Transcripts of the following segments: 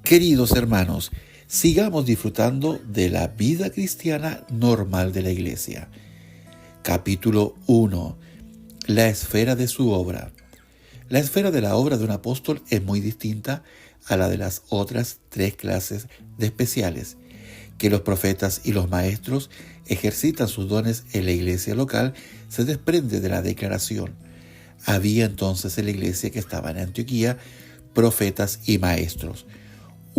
Queridos hermanos, sigamos disfrutando de la vida cristiana normal de la Iglesia. Capítulo 1. La esfera de su obra. La esfera de la obra de un apóstol es muy distinta a la de las otras tres clases de especiales. Que los profetas y los maestros ejercitan sus dones en la iglesia local se desprende de la declaración. Había entonces en la iglesia que estaba en Antioquía profetas y maestros.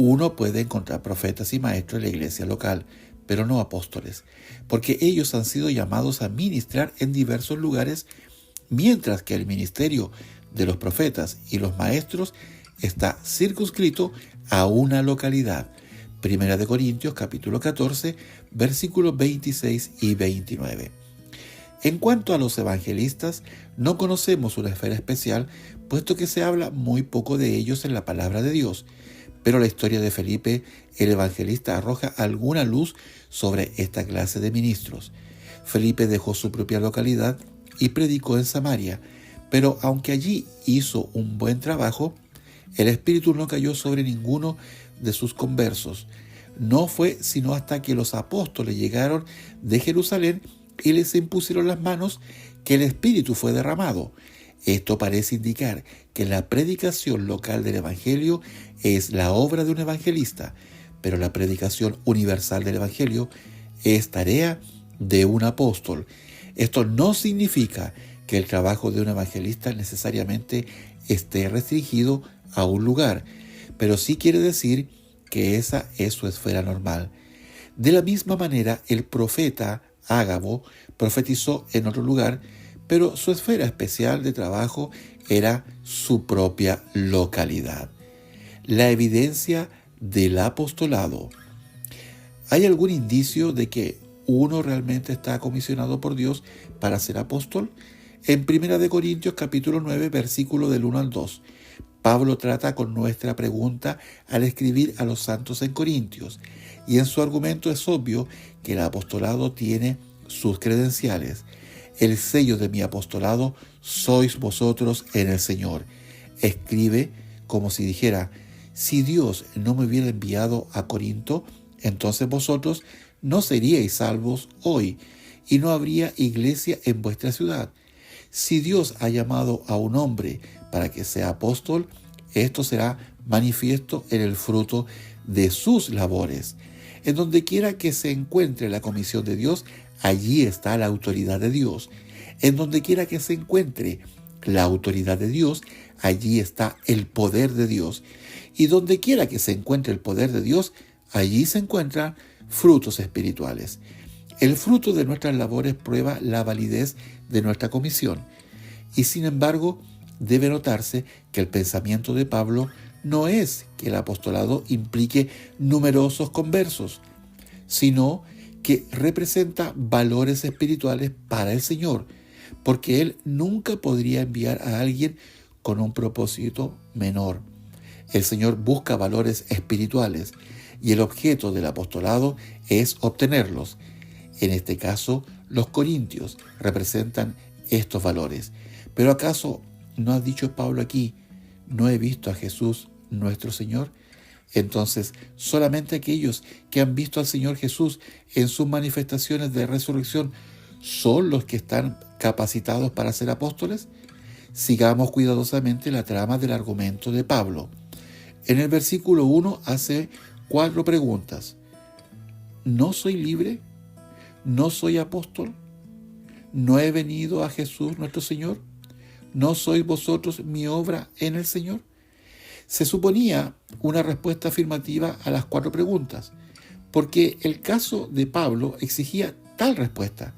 Uno puede encontrar profetas y maestros en la iglesia local, pero no apóstoles, porque ellos han sido llamados a ministrar en diversos lugares, mientras que el ministerio de los profetas y los maestros está circunscrito a una localidad. Primera de Corintios, capítulo 14, versículos 26 y 29. En cuanto a los evangelistas, no conocemos una esfera especial, puesto que se habla muy poco de ellos en la palabra de Dios. Pero la historia de Felipe, el evangelista, arroja alguna luz sobre esta clase de ministros. Felipe dejó su propia localidad y predicó en Samaria, pero aunque allí hizo un buen trabajo, el Espíritu no cayó sobre ninguno de sus conversos. No fue sino hasta que los apóstoles llegaron de Jerusalén y les impusieron las manos que el Espíritu fue derramado. Esto parece indicar que la predicación local del Evangelio es la obra de un evangelista, pero la predicación universal del Evangelio es tarea de un apóstol. Esto no significa que el trabajo de un evangelista necesariamente esté restringido a un lugar, pero sí quiere decir que esa es su esfera normal. De la misma manera, el profeta Ágabo profetizó en otro lugar, pero su esfera especial de trabajo era su propia localidad. La evidencia del apostolado. ¿Hay algún indicio de que uno realmente está comisionado por Dios para ser apóstol? En 1 Corintios capítulo 9, versículo del 1 al 2, Pablo trata con nuestra pregunta al escribir a los santos en Corintios, y en su argumento es obvio que el apostolado tiene sus credenciales. El sello de mi apostolado sois vosotros en el Señor. Escribe como si dijera: si Dios no me hubiera enviado a Corinto, entonces vosotros no seríais salvos hoy, y no habría iglesia en vuestra ciudad. Si Dios ha llamado a un hombre para que sea apóstol, esto será manifiesto en el fruto de sus labores. En donde quiera que se encuentre la comisión de Dios, allí está la autoridad de Dios. En donde quiera que se encuentre la autoridad de Dios, allí está el poder de Dios. Y donde quiera que se encuentre el poder de Dios, allí se encuentran frutos espirituales. El fruto de nuestras labores prueba la validez de nuestra comisión. Y sin embargo, debe notarse que el pensamiento de Pablo no es que el apostolado implique numerosos conversos, sino que representa valores espirituales para el Señor, porque Él nunca podría enviar a alguien con un propósito menor. El Señor busca valores espirituales y el objeto del apostolado es obtenerlos. En este caso, los corintios representan estos valores. ¿Pero acaso no ha dicho Pablo aquí: no he visto a Jesús nuestro Señor? Entonces, solamente aquellos que han visto al Señor Jesús en sus manifestaciones de resurrección son los que están capacitados para ser apóstoles. Sigamos cuidadosamente la trama del argumento de Pablo. En el versículo 1 hace 4 preguntas. ¿No soy libre? ¿No soy apóstol? ¿No he venido a Jesús nuestro Señor? ¿No sois vosotros mi obra en el Señor? Se suponía una respuesta afirmativa a las 4 preguntas, porque el caso de Pablo exigía tal respuesta.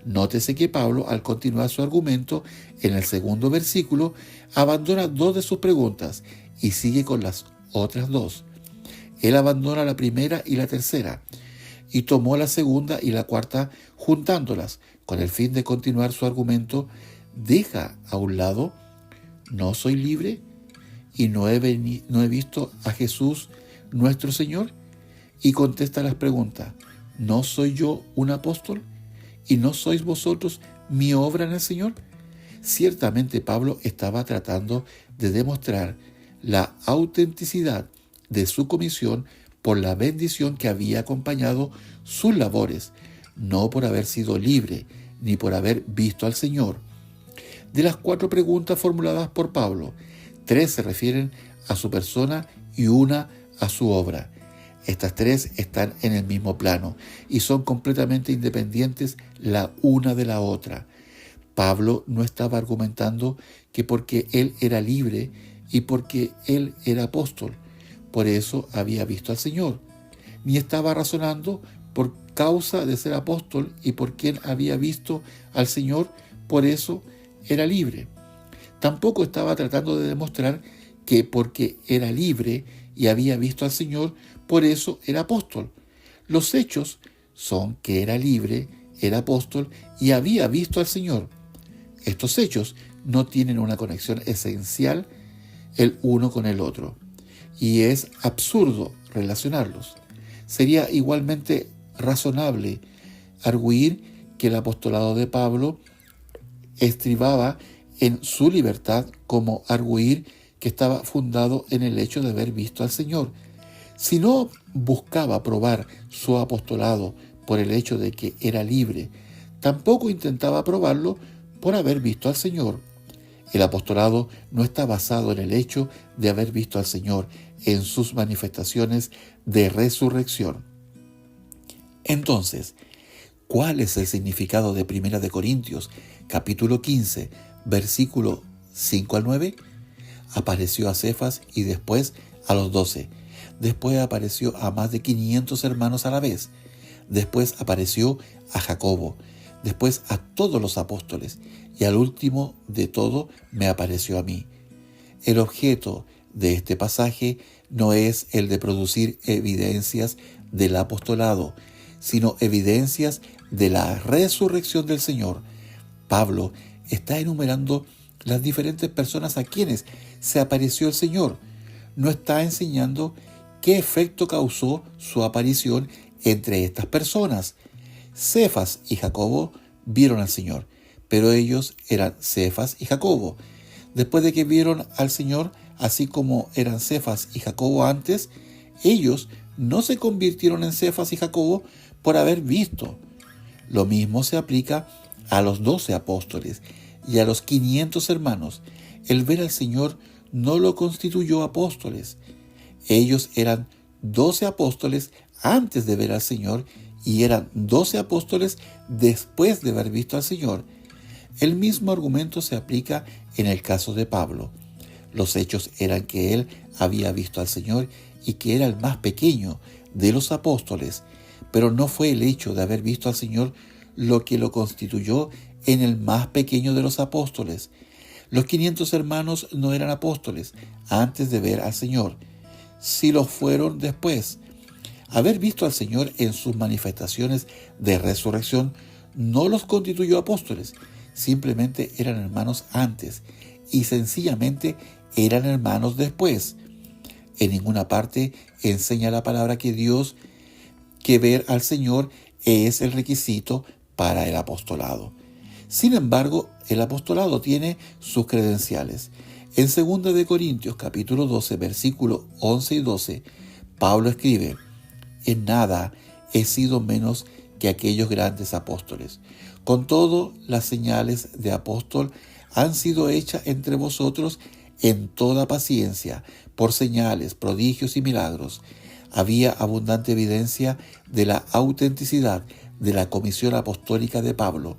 Nótese que Pablo, al continuar su argumento, en el segundo versículo, abandona 2 de sus preguntas y sigue con las otras 2. Él abandona la primera y la tercera, y tomó la segunda y la cuarta juntándolas, con el fin de continuar su argumento. Deja a un lado: ¿no soy libre? ¿Y no he visto a Jesús nuestro Señor? Y contesta las preguntas: ¿no soy yo un apóstol? ¿Y no sois vosotros mi obra en el Señor? Ciertamente Pablo estaba tratando de demostrar la autenticidad de su comisión por la bendición que había acompañado sus labores, no por haber sido libre ni por haber visto al Señor. De las 4 preguntas formuladas por Pablo, 3 se refieren a su persona y una a su obra. Estas 3 están en el mismo plano y son completamente independientes la una de la otra. Pablo no estaba argumentando que porque él era libre y porque él era apóstol, por eso había visto al Señor, ni estaba razonando por causa de ser apóstol y por quien había visto al Señor, por eso era libre. Tampoco estaba tratando de demostrar que porque era libre y había visto al Señor, por eso era apóstol. Los hechos son que era libre, era apóstol y había visto al Señor. Estos hechos no tienen una conexión esencial el uno con el otro, y es absurdo relacionarlos. Sería igualmente razonable arguir que el apostolado de Pablo estribaba en su libertad como arguir que estaba fundado en el hecho de haber visto al Señor. Si no buscaba probar su apostolado por el hecho de que era libre, tampoco intentaba probarlo por haber visto al Señor. El apostolado no está basado en el hecho de haber visto al Señor en sus manifestaciones de resurrección. Entonces, ¿cuál es el significado de 1 Corintios, capítulo 15, versículo 5 al 9? Apareció a Cefas y después a los 12. Después apareció a más de 500 hermanos a la vez. Después apareció a Jacobo. Después a todos los apóstoles. Y al último de todo me apareció a mí. El objeto de este pasaje no es el de producir evidencias del apostolado, sino evidencias de la resurrección del Señor. Pablo está enumerando las diferentes personas a quienes se apareció el Señor. No está enseñando qué efecto causó su aparición entre estas personas. Cefas y Jacobo vieron al Señor, pero ellos eran Cefas y Jacobo. Después de que vieron al Señor, así como eran Cefas y Jacobo antes, ellos no se convirtieron en Cefas y Jacobo por haber visto. Lo mismo se aplica a los 12 apóstoles y a los 500 hermanos. El ver al Señor no lo constituyó apóstoles. Ellos eran 12 apóstoles antes de ver al Señor y eran 12 apóstoles después de haber visto al Señor. El mismo argumento se aplica en el caso de Pablo. Los hechos eran que él había visto al Señor y que era el más pequeño de los apóstoles, pero no fue el hecho de haber visto al Señor lo que lo constituyó en el más pequeño de los apóstoles. Los 500 hermanos no eran apóstoles antes de ver al Señor, sí lo fueron después. Haber visto al Señor en sus manifestaciones de resurrección no los constituyó apóstoles, simplemente eran hermanos antes y sencillamente eran hermanos después. En ninguna parte enseña la palabra que ver al Señor es el requisito para el apostolado. Sin embargo, el apostolado tiene sus credenciales. En 2 Corintios capítulo 12, versículos 11 y 12, Pablo escribe: en nada he sido menos que aquellos grandes apóstoles. Con todo, las señales de apóstol han sido hechas entre vosotros en toda paciencia, por señales, prodigios y milagros. Había abundante evidencia de la autenticidad de la comisión apostólica de Pablo.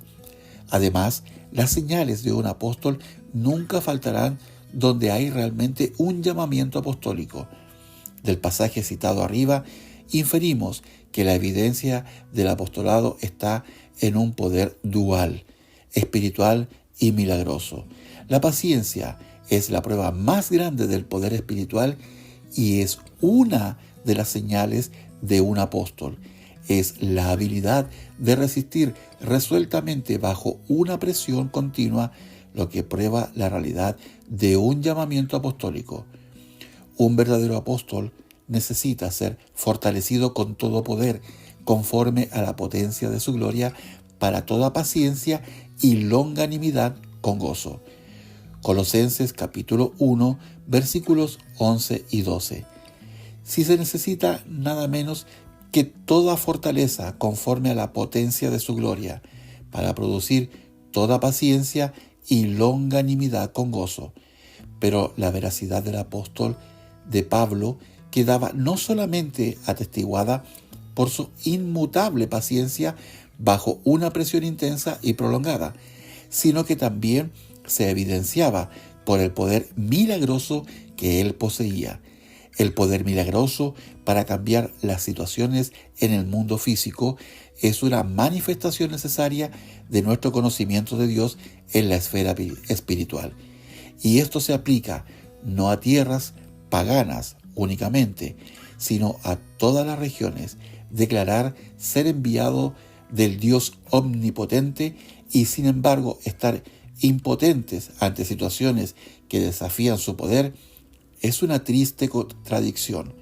Además, las señales de un apóstol nunca faltarán donde hay realmente un llamamiento apostólico. Del pasaje citado arriba, inferimos que la evidencia del apostolado está en un poder dual, espiritual y milagroso. La paciencia es la prueba más grande del poder espiritual y es una de las señales de un apóstol. Es la habilidad de resistir resueltamente bajo una presión continua, lo que prueba la realidad de un llamamiento apostólico. Un verdadero apóstol necesita ser fortalecido con todo poder, conforme a la potencia de su gloria, para toda paciencia y longanimidad con gozo. Colosenses capítulo 1, versículos 11 y 12. Si se necesita nada menos que toda fortaleza conforme a la potencia de su gloria, para producir toda paciencia y longanimidad con gozo. Pero la veracidad del apóstol de Pablo quedaba no solamente atestiguada por su inmutable paciencia bajo una presión intensa y prolongada, sino que también se evidenciaba por el poder milagroso que él poseía. El poder milagroso para cambiar las situaciones en el mundo físico es una manifestación necesaria de nuestro conocimiento de Dios en la esfera espiritual. Y esto se aplica no a tierras paganas únicamente, sino a todas las regiones. Declarar ser enviado del Dios omnipotente y sin embargo estar impotentes ante situaciones que desafían su poder es una triste contradicción.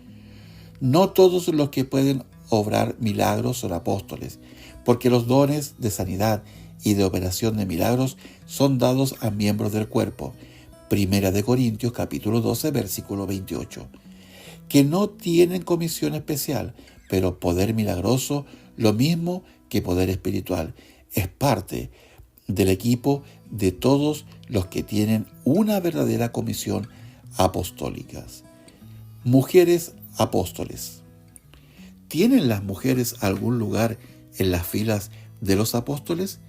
No todos los que pueden obrar milagros son apóstoles, porque los dones de sanidad y de operación de milagros son dados a miembros del cuerpo. Primera de Corintios capítulo 12 versículo 28. Que no tienen comisión especial, pero poder milagroso, lo mismo que poder espiritual, es parte del equipo de todos los que tienen una verdadera comisión apostólicas. Mujeres apóstoles. ¿Tienen las mujeres algún lugar en las filas de los apóstoles?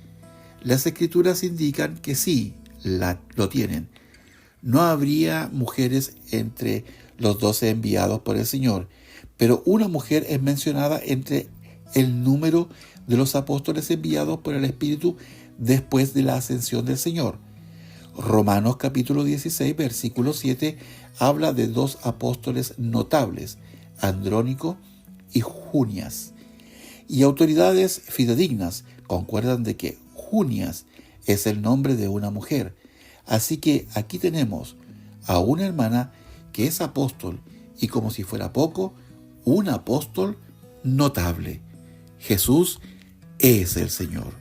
Las escrituras indican que sí, lo tienen. No habría mujeres entre los 12 enviados por el Señor, pero una mujer es mencionada entre el número de los apóstoles enviados por el Espíritu después de la ascensión del Señor. Romanos capítulo 16, versículo 7, habla de dos apóstoles notables, Andrónico y Junias. Y autoridades fidedignas concuerdan de que Junias es el nombre de una mujer. Así que aquí tenemos a una hermana que es apóstol y, como si fuera poco, un apóstol notable. Jesús es el Señor.